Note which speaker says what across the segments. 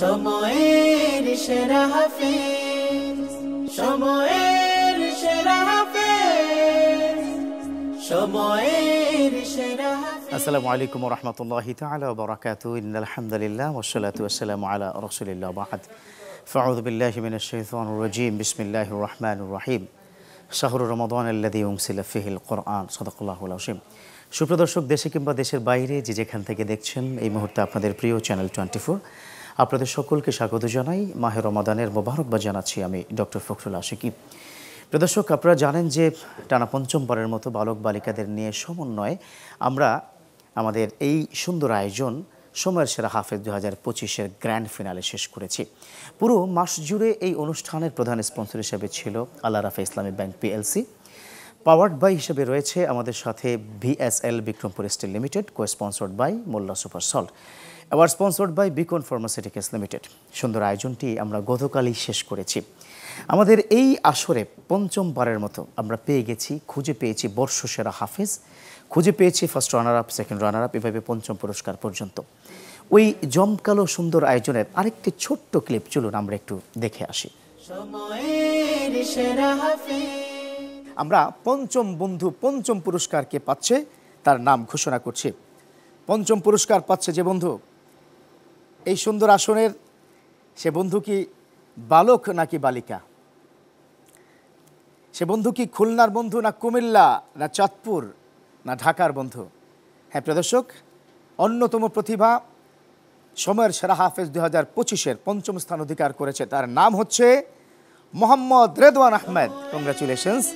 Speaker 1: সময়ের সেরা হাফেজ, সময়ের সেরা হাফেজ, সময়ের সেরা হাফেজ।
Speaker 2: আসসালামু আলাইকুম ওয়া রাহমাতুল্লাহি তাআলা ওয়া বারাকাতুহু। ইন্নাল হামদুলিল্লাহ ওয়াস সালাতু ওয়াস সালামু আলা রাসূলিল্লাহ বা'দ। ফাআউযু বিল্লাহি মিনাশ শাইতানির রাজীম। বিসমিল্লাহির রাহমানির রাহিম। শাহরু রমাদান আল্লাযী উনজিলা ফীহিল কুরআন। সাদাকাল্লাহুল আযীম। সুপ্রিয় দর্শক, দেশে কিংবা দেশের বাইরে যে যেখান থেকে দেখছেন এই মুহূর্তে আপনাদের প্রিয় চ্যানেল 24, আপনাদের সকলকে স্বাগত জানাই। মাহে রমাদানের মোবারকবাদ জানাচ্ছি আমি ডক্টর ফখরুল আশিকি। প্রিয় দর্শক, আপনারা জানেন যে টানা পঞ্চমবারের মতো বালক বালিকাদের নিয়ে সমন্বয়ে আমরা আমাদের এই সুন্দর আয়োজন সময়ের সেরা হাফেজ 2025-এর গ্র্যান্ড ফিনালে শেষ করেছি। পুরো মাস জুড়ে এই অনুষ্ঠানের প্রধান স্পন্সর হিসেবে ছিল আল আরাফা ইসলামী ব্যাংক পিএলসি। পাওয়ার্ড বাই হিসেবে রয়েছে আমাদের সাথে VSL Bikrampur steel limited, co sponsored by Molla super salt, আবার sponsored by Beacon pharmaceuticals limited. সুন্দর আয়োজনটি আমরা গতকালই শেষ করেছি। আমাদের এই আসরে পঞ্চমবারের মতো আমরা খুঁজে পেয়েছি বর্ষসেরা হাফেজ, খুঁজে পেয়েছি first runner up, second runner up, এভাবে পঞ্চম পুরস্কার পর্যন্ত। ওই জমকালো সুন্দর আয়োজনের আরেকটি ছোট্ট ক্লিপ চলুন আমরা একটু দেখে আসি। আমরা পঞ্চম পুরস্কার কে পাচ্ছে তার নাম ঘোষণা করছি। পঞ্চম পুরস্কার পাচ্ছে যে বন্ধু, এই সুন্দর আসনের সে বন্ধু কি বালক নাকি বালিকা? সে বন্ধু কি খুলনার বন্ধু, না কুমিল্লা, না চাঁদপুর, না ঢাকার বন্ধু? হ্যাঁ প্রিয় দর্শক, অন্যতম প্রতিভা সময়ের সেরা হাফেজ 2025-এর পঞ্চম স্থান অধিকার করেছে। তার নাম হচ্ছে মোহাম্মদ রেদওয়ান আহমেদ। কংগ্রাচুলেশনস,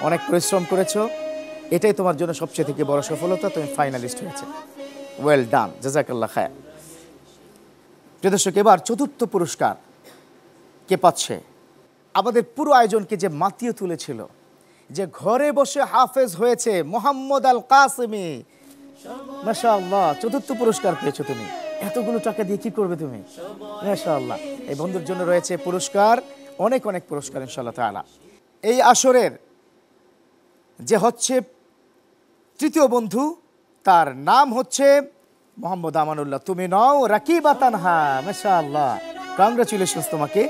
Speaker 2: অনেক পরিশ্রম করেছো, এটাই তোমার জন্য সবচেয়ে থেকে বড় সফলতা। তুমি ফাইনালিস্ট হয়েছে, ওয়েল ডান, জাযাকাল্লাহ খায়র। প্রিয় দর্শক, এবার চতুর্থ পুরস্কার কে পাচ্ছে? আমাদের পুরো আয়োজনকে যে মাতিয়ে তুলেছিল, যে ঘরে বসে হাফেজ হয়েছে, মোহাম্মদ আল কাসেমি। মাশাআল্লাহ, চতুর্থ পুরস্কার পেয়েছো তুমি। এতগুলো টাকা দিয়ে কি করবে তুমি? মাশাআল্লাহ। এই বন্ধুর জন্য রয়েছে পুরস্কার, অনেক অনেক পুরস্কার ইনশাআল্লাহ তাআলা। এই আসরের যে হচ্ছে তৃতীয় বন্ধু, তার নাম হচ্ছে মোহাম্মদ আমানুল্লাহ। তুমি নও রাকিবা তানহা। মাশাআল্লাহ, কংগ্রাচুলেশনস তোমাকে।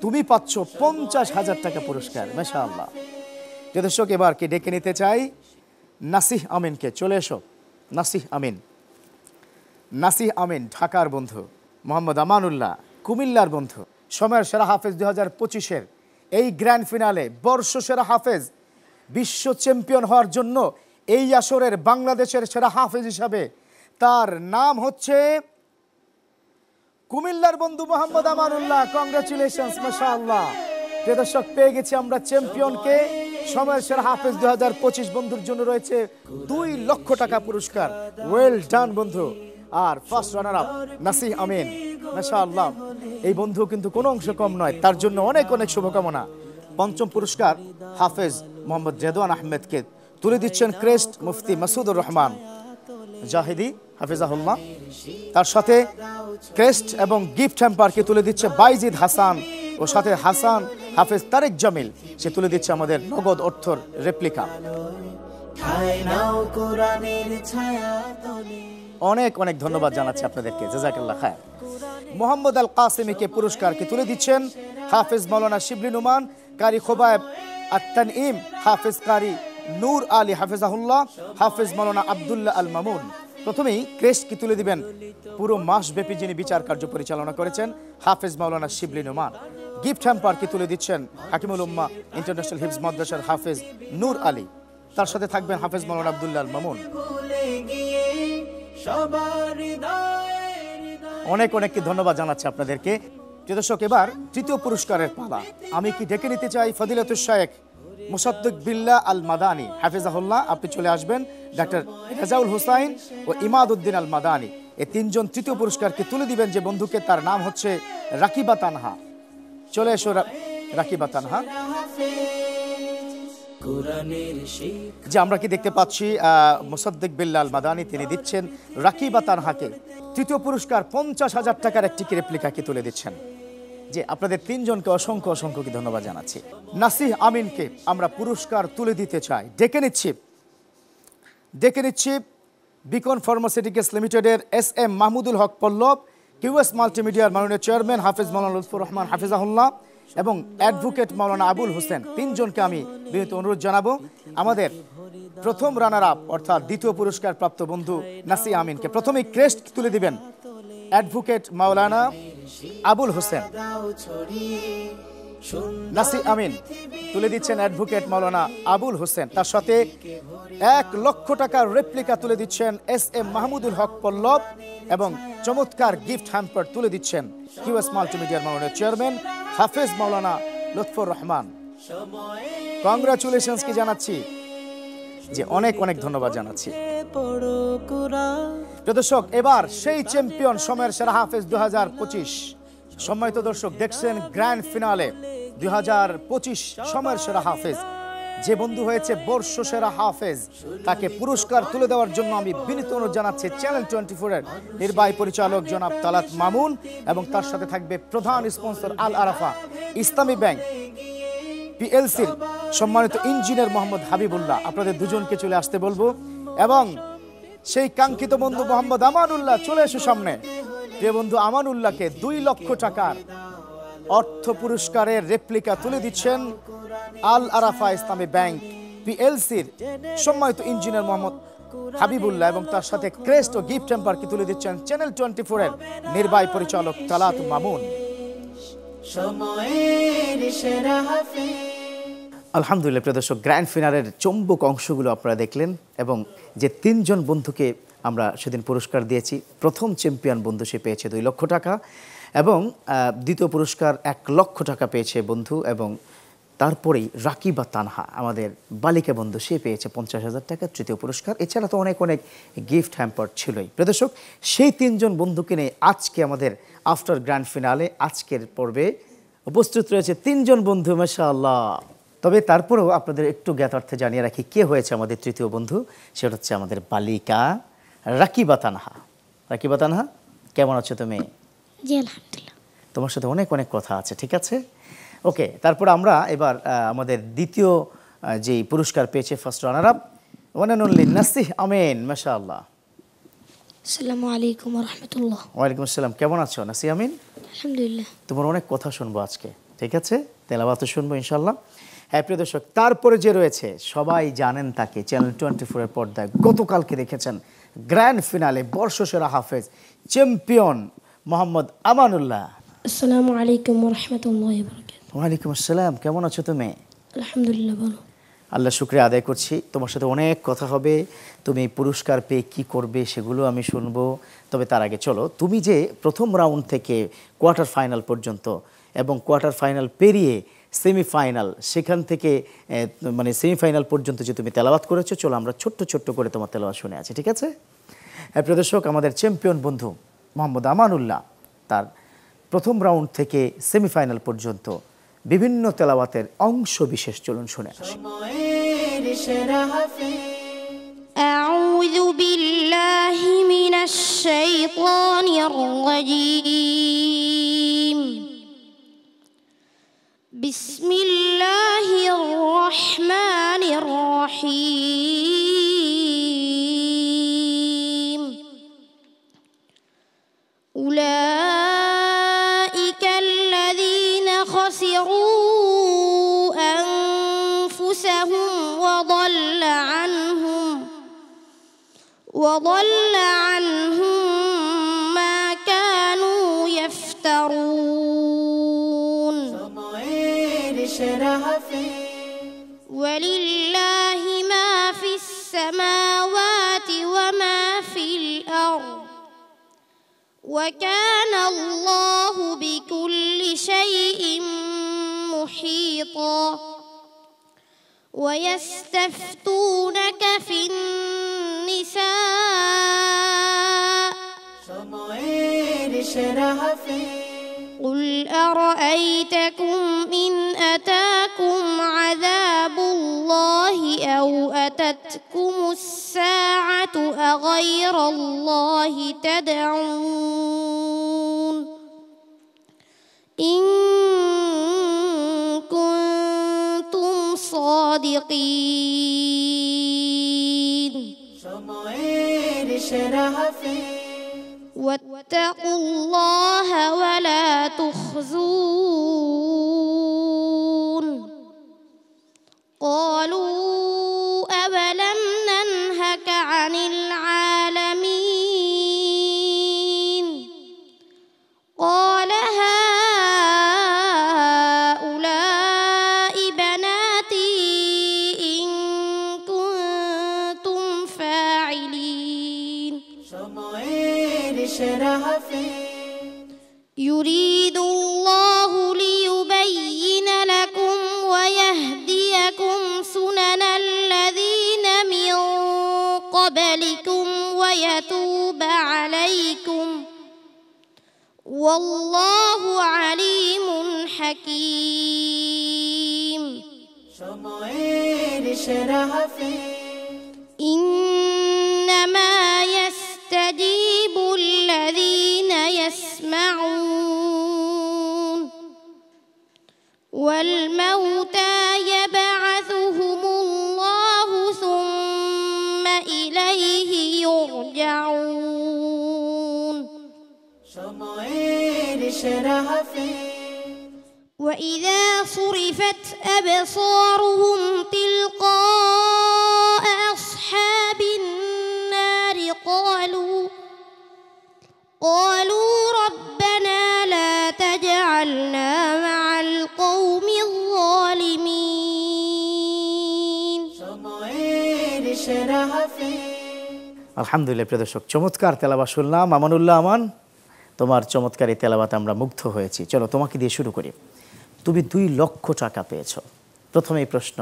Speaker 2: তুমি পাচ্ছ 50,000 টাকা পুরস্কার। মাশাআল্লাহ। প্রিয় দর্শক, এবার কে ডেকে নিতে চাই? নাসিহ আমিনকে। চলে এসো নাসিহ আমিন। নাসিহ আমিন ঢাকার বন্ধু, মোহাম্মদ আমানুল্লাহ কুমিল্লার বন্ধু। সময়ের সেরা হাফেজ 2025-এর এই গ্র্যান্ড ফিনালে বর্ষসেরা হাফেজ, বিশ্ব চ্যাম্পিয়ন হওয়ার জন্য এই আসরের বাংলাদেশের সেরা হাফেজ হিসাবে তার নাম হচ্ছে কুমিল্লার বন্ধু মোহাম্মদ আমানুল্লাহ। কংগ্রাচুলেশনস, মাশাআল্লাহ। প্রিয় দর্শক, পেয়ে গেছি আমরা চ্যাম্পিয়নকে। সময়ের সেরা হাফেজ 2025 বন্ধুর জন্য রয়েছে 2 লক্ষ টাকা পুরস্কার। ওয়েল ডান বন্ধু। আর ফার্স্ট রানার আপ নাসিহ আমিন। মাশাআল্লাহ, এই বন্ধু কিন্তু কোনো অংশ কম নয়, তার জন্য অনেক অনেক শুভকামনা। পঞ্চম পুরস্কার হাফেজ মোহাম্মদ রেদওয়ান আহমেদকে তুলে দিচ্ছেন ক্রেস্ট মুফতি মাসুদুর রহমান জাহিদি হাফিজাহুল্লাহ। তার সাথে ক্রেস্ট এবং গিফট হ্যাম্পারকে তুলে দিচ্ছে বাইজিদ হাসান, ও সাথে হাসান হাফেজ তারেক জামিল, সে তুলে দিচ্ছে আমাদের নগদ অর্থর রেপ্লিকা। অনেক অনেক ধন্যবাদ জানাচ্ছি আপনাদেরকে, জাযাকাল্লাহ খায়র। মোহাম্মদ আল কাসেমিকে পুরস্কারকে তুলে দিচ্ছেন হাফেজ মাওলানা শিবলি নুমান, কারি খোবায়েব আত-তানঈম, হাফেজ কারি নূর আলী হাফেজাহুল্লাহ, হাফেজ মাওলানা আব্দুল্লাহ আল মামুন। প্রথমেই ক্রেস্টকে তুলে দিবেন পুরো মাসব্যাপী যিনি বিচার কার্য পরিচালনা করেছেন, হাফেজ মাওলানা শিবলি নুমান। গিফট হ্যাম্পারকে তুলে দিচ্ছেন হাকিমুল উম্মাহ ইন্টারন্যাশনাল হিফজ মাদ্রাসার হাফেজ নূর আলী, তার সাথে থাকবেন হাফেজ মাওলানা আব্দুল্লাহ আল মামুন। অনেক অনেক ধন্যবাদ জানাচ্ছি আপনাদেরকে। প্রিয় দর্শক, এবার তৃতীয় পুরস্কারের পালা। আমি কি ডেকে নিতে চাই ফজিলাতুশ শাইখ মুসাদ্দিক বিল্লাহ আল মাদানী হাফিজাহুল্লাহ। আপনি চলে আসবেন। ডাক্তার রেজাউল হুসাইন ও ইমাদউদ্দিন আল মাদানী, এই তিনজন তৃতীয় পুরস্কারকে তুলে দিবেন যে বন্ধুকে, তার নাম হচ্ছে রাকিবা তানহা। চলে এসো রাকিবা তানহা। যে আমরা কি দেখতে পাচ্ছি মুসাদ্দিক বিল্লাহ আল মাদানী, তিনি দিচ্ছেন রাকিবা তানহাকে তৃতীয় পুরস্কার 50,000 টাকার একটি রেপ্লিকাকে তুলে দিচ্ছেন। যে আপনাদের তিনজনকে অসংখ্য অসংখ্য কি ধন্যবাদ জানাচ্ছি। নাসিহ আমিনকে আমরা পুরস্কার তুলে দিতে চাই। ডেকে নিচ্ছি বিকন ফার্মাসিউটিক্যালস লিমিটেডের এস এম মাহমুদুল হক পল্লব, কিউএস মাল্টিমিডিয়ার মাননীয় চেয়ারম্যান হাফেজ মাওলানা লুৎফর রহমান হাফিজাহুল্লাহ এবং অ্যাডভোকেট মাওলানা আবুল হোসেন, তিনজনকে আমি বিনীত অনুরোধ জানাবো আমাদের প্রথম রানার আপ অর্থাৎ দ্বিতীয় পুরস্কার প্রাপ্ত বন্ধু নাসি আমিনকে প্রথমেই ক্রেস্ট তুলে দিবেন অ্যাডভোকেট মাওলানা আবুল হোসেন। নাসি আমিন তুলে দিচ্ছেন অ্যাডভোকেট মাওলানা আবুল হোসেন, তার সাথে 1 লক্ষ টাকার রেপ্লিকা তুলে দিচ্ছেন SM মাহমুদুল হক পল্লব এবং চমৎকার গিফট হ্যাম্পার তুলে দিচ্ছেন কিউএস মাল্টিমিডিয়ার মাননীয় চেয়ারম্যান হাফেজ মাওলানা লুৎফর রহমান। কংগ্রাচুলেশনস কি জানাচ্ছি, যে অনেক অনেক ধন্যবাদ জানাচ্ছি। দর্শক, এবার সেই চ্যাম্পিয়ন সময়ের সেরা হাফেজ 2025। সম্মানিত দর্শক, দেখছেন গ্র্যান্ড ফিনালে 2025 সময়ের সেরা হাফেজ। যে বন্ধু হয়েছে বর্ষ সেরা হাফেজ, তাকে পুরস্কার তুলে দেওয়ার জন্য আমি বিনীত অনুরোধ জানাচ্ছি চ্যানেল 24 এর নির্বাহী পরিচালক জনাব তালাত মামুন এবং তার সাথে থাকবে প্রধান স্পন্সর আল আরাফা ইসলামী ব্যাংক PLCর সম্মানিত ইঞ্জিনিয়ার মোহাম্মদ হাবিবুল্লাহ। আপনাদের দুজনকে চলে আসতে বলবো এবং সেই কাঙ্ক্ষিত বন্ধু মোহাম্মদ আমানুল্লাহ চলে এসো সামনে। প্রিয় বন্ধু আমানুল্লাহকে 2 লক্ষ টাকার অর্থ পুরস্কারের রেপ্লিকা তুলে দিচ্ছেন আল আরাফা ইসলামী ব্যাংক PLCর সম্মানিত ইঞ্জিনিয়ার মোহাম্মদ হাবিবুল্লাহ এবং তার সাথে ক্রেস্ট ও গিফট হ্যাম্পারকে তুলে দিচ্ছেন চ্যানেল 24 এর নির্বাহী পরিচালক তালাত মামুন। আলহামদুলিল্লাহ প্রিয় দর্শক, গ্র্যান্ড ফিনালের চম্বক অংশগুলো আপনারা দেখলেন এবং যে 3 জন বন্ধুকে আমরা সেদিন পুরস্কার দিয়েছি, প্রথম চ্যাম্পিয়ন বন্ধু সে পেয়েছে 2 লক্ষ টাকা এবং দ্বিতীয় পুরস্কার 1 লক্ষ টাকা পেয়েছে বন্ধু এবং তারপরেই রাকিবা তানহা আমাদের বালিকা বন্ধু সে পেয়েছে 50,000 টাকা তৃতীয় পুরস্কার। এছাড়া তো অনেক অনেক গিফট হ্যাম্পার ছিলই। প্রিয় দর্শক, সেই 3 জন বন্ধুকে নিয়ে আজকে আমাদের আফটার গ্র্যান্ড ফিনালে আজকের পর্বে উপস্থিত রয়েছে 3 জন বন্ধু, মাশাআল্লাহ। তবে তারপরেও আপনাদের একটু জ্ঞাতার্থে জানিয়ে রাখি কে হয়েছে আমাদের তৃতীয় বন্ধু, সেটা হচ্ছে আমাদের বালিকা রাকিবা তানহা। রাকিবা তানহা, কেমন আছো তুমি?
Speaker 3: জি আলহামদুলিল্লাহ।
Speaker 2: তোমার সাথে অনেক অনেক কথা আছে, ঠিক আছে? ওকে, তারপর আমরা এবার আমাদের দ্বিতীয় যেই পুরস্কার পেয়েছে first runner up one and only Nasi Amin, মাশাআল্লাহ।
Speaker 3: আসসালামু আলাইকুম ওয়া রাহমাতুল্লাহ।
Speaker 2: ওয়ালাইকুম আসসালাম, কেমন আছো নাসি আমিন?
Speaker 3: আলহামদুলিল্লাহ।
Speaker 2: তোমার অনেক কথা শুনবো আজকে, ঠিক আছে? তেলাওয়াতও শুনবো ইনশাআল্লাহ। হ্যাঁ প্রিয় দর্শক, তারপরে যে রয়েছে সবাই জানেন তাকে, চ্যানেল 24 এর পর্দায় গতকালকে দেখেছেন গ্র্যান্ড ফিনালে বর্ষসেরা হাফেজ চ্যাম্পিয়ন মোহাম্মদ আমানুল্লাহ।
Speaker 3: আসসালামু আলাইকুম ওয়া রাহমাতুল্লাহি ওয়া বারাকাতুহু।
Speaker 2: ওয়ালাইকুম আসসালাম, কেমন আছো তুমি?
Speaker 3: আলহামদুলিল্লাহ ভালো।
Speaker 2: আল্লাহ শুকরিয়া আদায় করছি। তোমার সাথে অনেক কথা হবে, তুমি পুরস্কার পেয়ে কী করবে সেগুলো আমি শুনবো। তবে তার আগে চলো, তুমি যে প্রথম রাউন্ড থেকে কোয়ার্টার ফাইনাল পর্যন্ত এবং কোয়ার্টার ফাইনাল পেরিয়ে সেমিফাইনাল, সেখান থেকে মানে সেমিফাইনাল পর্যন্ত যে তুমি তেলাওয়াত করেছো, চলো আমরা ছোট্ট ছোট্ট করে তোমার তেলাওয়াত শুনে আছি, ঠিক আছে? হ্যাঁ প্রিয় দর্শক, আমাদের চ্যাম্পিয়ন বন্ধু মোহাম্মদ আমানুল্লাহ তার প্রথম রাউন্ড থেকে সেমিফাইনাল পর্যন্ত বিভিন্ন তেলাওয়াতের অংশ বিশেষ চলুন শুনে আসি।
Speaker 3: আউযু বিল্লাহি মিনাশ শাইতানির রাজীম। বিসমিল্লাহির রহমানির রহিম। উলাইকা আল্লাযীনা খাসিরু আনফুসাহুম ওয়া ضل عنهم ما كانوا يفترون ولله ما في السماوات وما في الأرض وكان الله بكل شيء محيطا ويستفتونك في النساء قل أرأيتكم إن أتاكم عذاب الله أو أتتكم الساعة أغير الله تدعون إن كنتم صادقين واتبعوا واتقوا الله ولا تخزون قالوا أولم ننهك عن العالمين قال هؤلاء بناتي إن كنتم فاعلين
Speaker 1: সময়ের সেরা হাফেজ
Speaker 3: يريد الله ليبين لكم ويهديكم سنن الذين من قبلكم ويتوب عليكم والله عليم حكيم
Speaker 1: সময়ের সেরা হাফেজ
Speaker 3: إنما يستجيب الذين يسمعون والموتى يبعثهم الله ثم إليه يرجعون
Speaker 1: সময়ের সেরা হাফেজ
Speaker 3: وإذا صرفت أبصارهم تلقاء أصحاب النار قالوا ربنا لا تجعلنا مع القوم الظالمين
Speaker 1: সময়ের সেরা হাফেজ
Speaker 2: আলহামদুলিল্লাহ প্রিয় দর্শক, চমৎকার তেলাওয়াত শুনলাম। আমানুল্লাহ আমান, তোমার চমৎকার এই তেলাওয়াতে আমরা মুগ্ধ হয়েছি। চলো তোমাকে দিয়ে শুরু করি। তুমি 2 লক্ষ টাকা পেয়েছো। প্রথমে এই প্রশ্ন,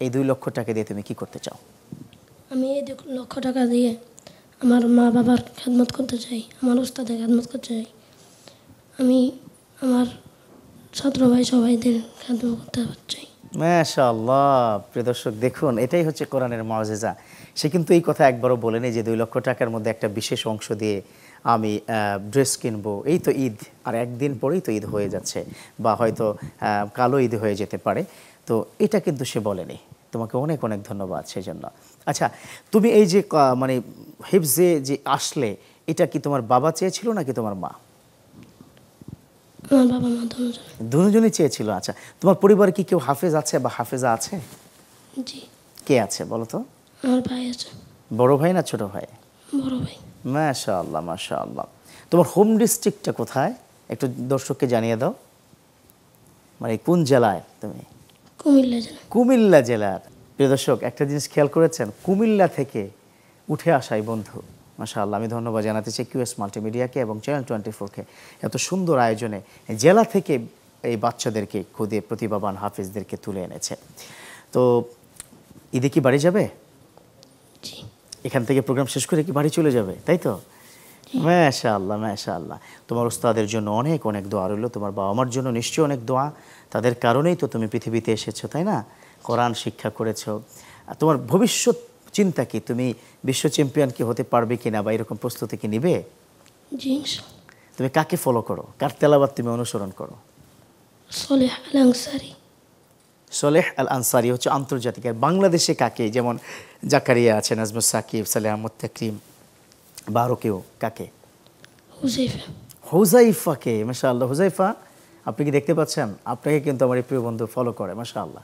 Speaker 2: এই 2 লক্ষ টাকা দিয়ে তুমি কি করতে চাও?
Speaker 4: আমি এই 2 লক্ষ টাকা দিয়ে আমার মা বাবার খেদমত করতে চাই, আমার উস্তাদের খেদমত করতে চাই। আমি আমার ছাত্র ভাই সবাইদের খেদমত করতে চাই।
Speaker 2: মাশাআল্লাহ প্রিয় দর্শক, দেখুন এটাই হচ্ছে কোরআনের মুআজিজা। সে কিন্তু এই কথা একবারও বলেনি যে 2 লক্ষ টাকার মধ্যে একটা বিশেষ অংশ দিয়ে আমি ড্রেস কিনবো। এই তো ঈদ, আর একদিন পরেই তো ঈদ হয়ে যাচ্ছে, বা হয়তো কালো ঈদ হয়ে যেতে পারে। তো এটা কিন্তু সে বলেনি। তোমাকে অনেক অনেক ধন্যবাদ সেই জন্য। আচ্ছা, তুমি এই যে মানে হিফজে যে আসলে, এটা কি তোমার বাবা চেয়েছিল নাকি তোমার মা?
Speaker 4: আমার বাবা মা
Speaker 2: দুজনই চেয়েছিল। আচ্ছা, তোমার পরিবারে কি কেউ হাফেজ আছে বা হাফেজা আছে?
Speaker 4: জি,
Speaker 2: কে আছে বলো তো?
Speaker 4: আমার ভাই আছে।
Speaker 2: বড় ভাই না ছোট ভাই?
Speaker 4: বড় ভাই।
Speaker 2: মাশাআল্লাহ মাশাআল্লাহ। তোমার হোম ডিস্ট্রিক্টটা কোথায় একটু দর্শককে জানিয়ে দাও। মানে কোন জেলায় তুমি?
Speaker 4: কুমিল্লা জেলা।
Speaker 2: কুমিল্লা জেলার। প্রিয় দর্শক, একটা জিনিস খেয়াল করেছেন, কুমিল্লা থেকে উঠে আসাই বন্ধু। মাশাআল্লাহ, আমি ধন্যবাদ জানাতে চাই QS মাল্টিমিডিয়াকে এবং চ্যানেল 24কে এত সুন্দর আয়োজনে জেলা থেকে এই বাচ্চাদেরকে খুদে প্রতিভাবান হাফেজদেরকে তুলে এনেছে। তো ঈদে কি বাড়ি যাবে?
Speaker 4: জি।
Speaker 2: এখান থেকে প্রোগ্রাম শেষ করে কি বাড়ি চলে যাবে, তাই তো? মাশাআল্লাহ মাশাআল্লাহ। তোমার উস্তাদের জন্য অনেক অনেক দোয়া রইল, তোমার বাবা মার জন্য নিশ্চয়ই অনেক দোয়া। তাদের কারণেই তো তুমি পৃথিবীতে এসেছো, তাই না? কোরআন শিক্ষা করেছো। তোমার ভবিষ্যৎ চিন্তা কি? তুমি বিশ্ব চ্যাম্পিয়ন কি হতে পারবে কিনা, বা এরকম প্রস্তুতি কি নিবে?
Speaker 4: জি ইনশাআল্লাহ।
Speaker 2: তুমি কাকে ফলো করো, কার তেলাওয়াত তুমি অনুসরণ করো?
Speaker 4: সলেহ আল আনসারী।
Speaker 2: সলেহ আল আনসারী হচ্ছে আন্তর্জাতিক। আর বাংলাদেশে কাকে? যেমন জাকারিয়া আছে, নাজমুস সাকিব, সালেহ আহমদ তাকরিম, বা আরও কেউ, কাকে?
Speaker 4: হুজাইফা।
Speaker 2: হুজাইফাকে। মাশাআল্লাহ। হুজাইফা, আপনি কি দেখতে পাচ্ছেন? আপনাকে কিন্তু আমার এই প্রিয় বন্ধু ফলো করে। মাশাআল্লাহ,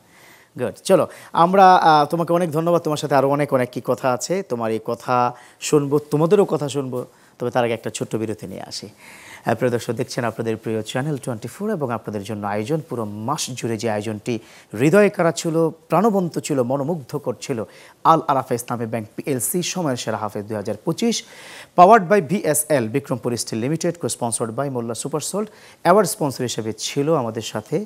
Speaker 2: গুড। চলো আমরা তোমাকে অনেক ধন্যবাদ। তোমার সাথে আরও অনেক অনেক কি কথা আছে, তোমার এই কথা শুনবো, তোমাদেরও কথা শুনবো। তবে তার আগে একটা ছোট্ট বিরতি নিয়ে আসি। প্রিয় দর্শক, দেখছেন আপনাদের প্রিয় চ্যানেল 24 এবং আপনাদের জন্য আয়োজন, পুরো মাস জুড়ে যে আয়োজনটি হৃদয় কাড়া ছিল, প্রাণবন্ত ছিল, মনোমুগ্ধকর ছিল। আল আরাফা ইসলামী ব্যাংক PLC সময়ের সেরা হাফেজ 2025, powered by BSL Bikrampur steel limited, co sponsored by Molla super salt. Award sponsor হিসেবে ছিল আমাদের সাথে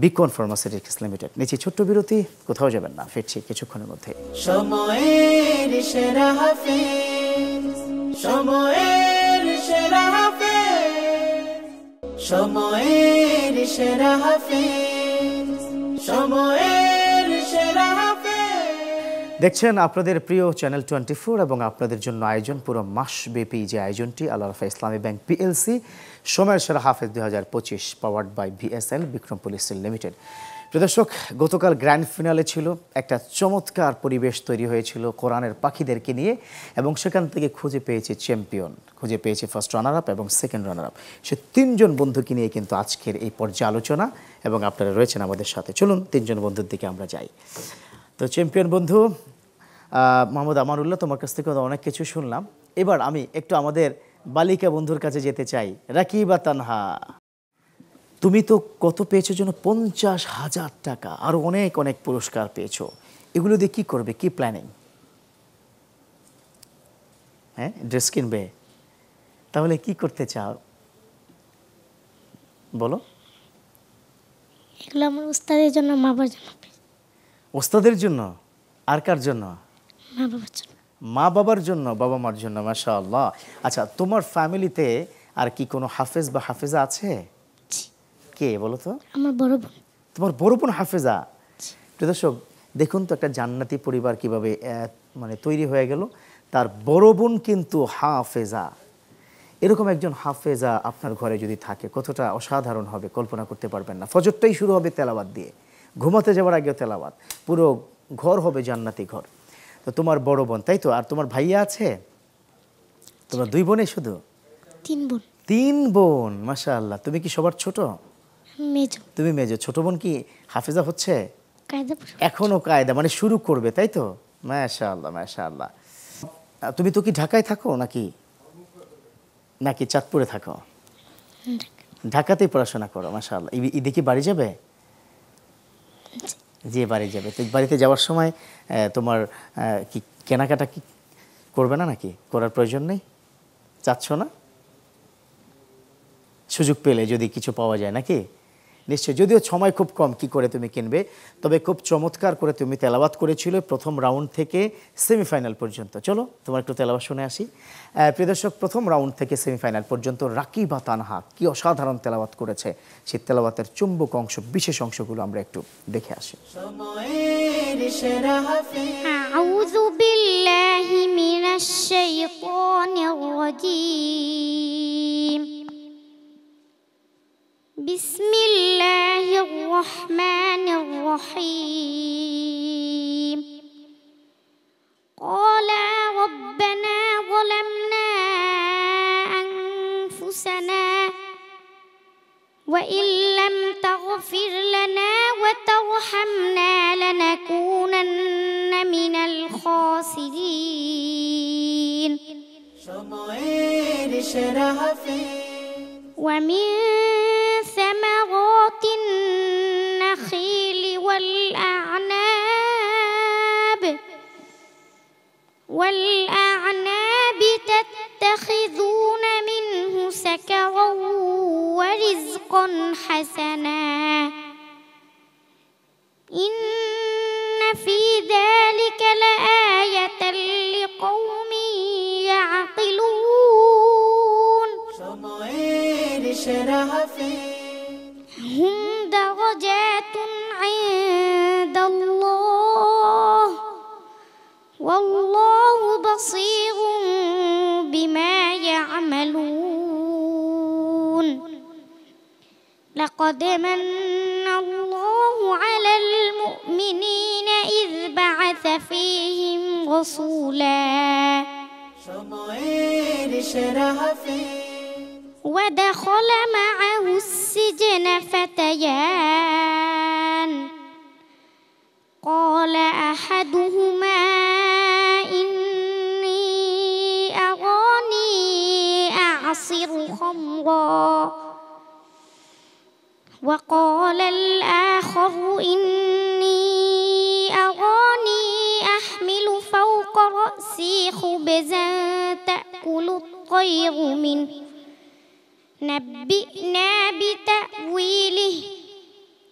Speaker 2: বিকন ফার্মাসিউটিক্যালস লিমিটেড। নিচে ছোট্ট বিরতি, কোথাও যাবেন না, ফিরছি কিছুক্ষণের মধ্যে।
Speaker 1: সময়ের সেরা হাফেজ, সময়ের সেরা হাফেজ, সময়ের সেরা হাফেজ, সময়ের সেরা হাফেজ।
Speaker 2: দেখছেন আপনাদের প্রিয় চ্যানেল 24 এবং আপনাদের জন্য আয়োজন, পুরো মাসব্যাপী যে আয়োজনটি আল আরাফা ইসলামী ব্যাংক PLC সময়ের সেরা হাফেজ 2025, powered by BSL Bikrampur steel limited. প্রিয় দর্শক, গতকাল গ্র্যান্ড ফিনালে ছিল, একটা চমৎকার পরিবেশ তৈরি হয়েছিল কোরআনের পাখিদেরকে নিয়ে, এবং সেখান থেকে খুঁজে পেয়েছে চ্যাম্পিয়ন, খুঁজে পেয়েছে ফার্স্ট রানার আপ এবং সেকেন্ড রানার আপ। সে 3 জন বন্ধুকে নিয়ে কিন্তু আজকের এই পর্যালোচনা, এবং আপনারা রয়েছেন আমাদের সাথে। চলুন 3 জন বন্ধুর দিকে আমরা যাই। তো চ্যাম্পিয়ন বন্ধু মোহাম্মদ আমারুল্লাহ, তোমার কাছ থেকে অনেক কিছু শুনলাম। এবার আমি একটু আমাদের বালিকা বন্ধুর কাছে যেতে চাই। রাকিবা তানহা, তুমি তো কত পেয়েছো যেন? 50,000 টাকা, আর অনেক অনেক পুরস্কার পেয়েছো। এগুলো দিয়ে কী করবে, কি প্ল্যানিং? হ্যাঁ, ড্রেস কিনবে? তাহলে কি করতে চাও বলো?
Speaker 4: এগুলো আমার উস্তাদের জন্য, মা বাবার জন্য।
Speaker 2: ওস্তাদের জন্য? আর কার জন্য?
Speaker 4: মা বাবার জন্য।
Speaker 2: মা বাবার জন্য, বাবা মার জন্য। মাশাআল্লাহ। আচ্ছা, তোমার ফ্যামিলিতে আর কি কোনো হাফেজ বা হাফেজা আছে? কে বলো তো?
Speaker 4: আমার বড় বোন।
Speaker 2: তোমার বড় বোন হাফেজা? প্রিয় দর্শক, দেখুন তো একটা জান্নাতি পরিবার কিভাবে মানে তৈরি হয়ে গেল। তার বড় বোন কিন্তু হাফেজা। এরকম একজন হাফেজা আপনার ঘরে যদি থাকে, কতটা অসাধারণ হবে কল্পনা করতে পারবেন না। ফজরটাই শুরু হবে তেলাওয়াত দিয়ে, ঘুমাতে যাওয়ার আগেও তেলাওয়াত, পুরো ঘর হবে জান্নাতি ঘর। তো তোমার বড় বোন, তাই তো? আর তোমার ভাইয়া আছে? তোমার 2 বোনে শুধু?
Speaker 4: 3 বোন।
Speaker 2: 3 বোন, মাশাআল্লাহ। তুমি কি সবার ছোট?
Speaker 4: মেজো।
Speaker 2: তুমি মেজো। ছোট বোন কি হাফেজা হচ্ছে?
Speaker 4: কায়দা।
Speaker 2: এখনো কায়দা, মানে শুরু করবে, তাই তো? মাশাআল্লাহ, মাশাআল্লাহ। তুমি তো কি ঢাকায় থাকো নাকি নাকি চাঁদপুরে থাকো? ঢাকাতেই পড়াশোনা করো, মাশাআল্লাহ। ঈদে কি বাড়ি যাবে? জি, বাড়ি যাবে। তো বাড়িতে যাওয়ার সময় তোমার কি কেনাকাটা কি করবে না নাকি? করার প্রয়োজন নেই? চাচ্ছ না? সুযোগ পেলে যদি কিছু পাওয়া যায় নাকি? নিশ্চয়ই। যদিও সময় খুব কম, কি করে তুমি কিনবে। তবে খুব চমৎকার করে তুমি তেলাওয়াত করেছিলে প্রথম রাউন্ড থেকে সেমিফাইনাল পর্যন্ত। চলো তোমার একটু তেলাওয়াত শুনে আসি। প্রিয় দর্শক, প্রথম রাউন্ড থেকে সেমিফাইনাল পর্যন্ত রাকিবা তানহা কি অসাধারণ তেলাওয়াত করেছে। সেই তেলাওয়াতের চুম্বক অংশ, বিশেষ অংশগুলো আমরা একটু দেখে আসি।
Speaker 3: আউযু বিল্লাহি মিনাশ শাইতানির রাজীম। بسم الله الرحمن الرحيم. قال ربنا ظلمنا أنفسنا وإن لم تغفر لنا وترحمنا لنكونن من الخاسرين. ومن ثمرات النخيل والأعناب تتخذون منه سكرا ورزقا حسنا إن في ذلك لآية لقوم يعقلون. هم درجات عند الله والله بصير بما يعملون. لقد من الله على المؤمنين إذ بعث فيهم رسولا ودخل معه السجن فتيان قال أحدهما إني أراني أعصر خمرا وقال الآخر إني أراني أحمل فوق رأسي خبزا تأكل الطير منه نبئنا بتأويله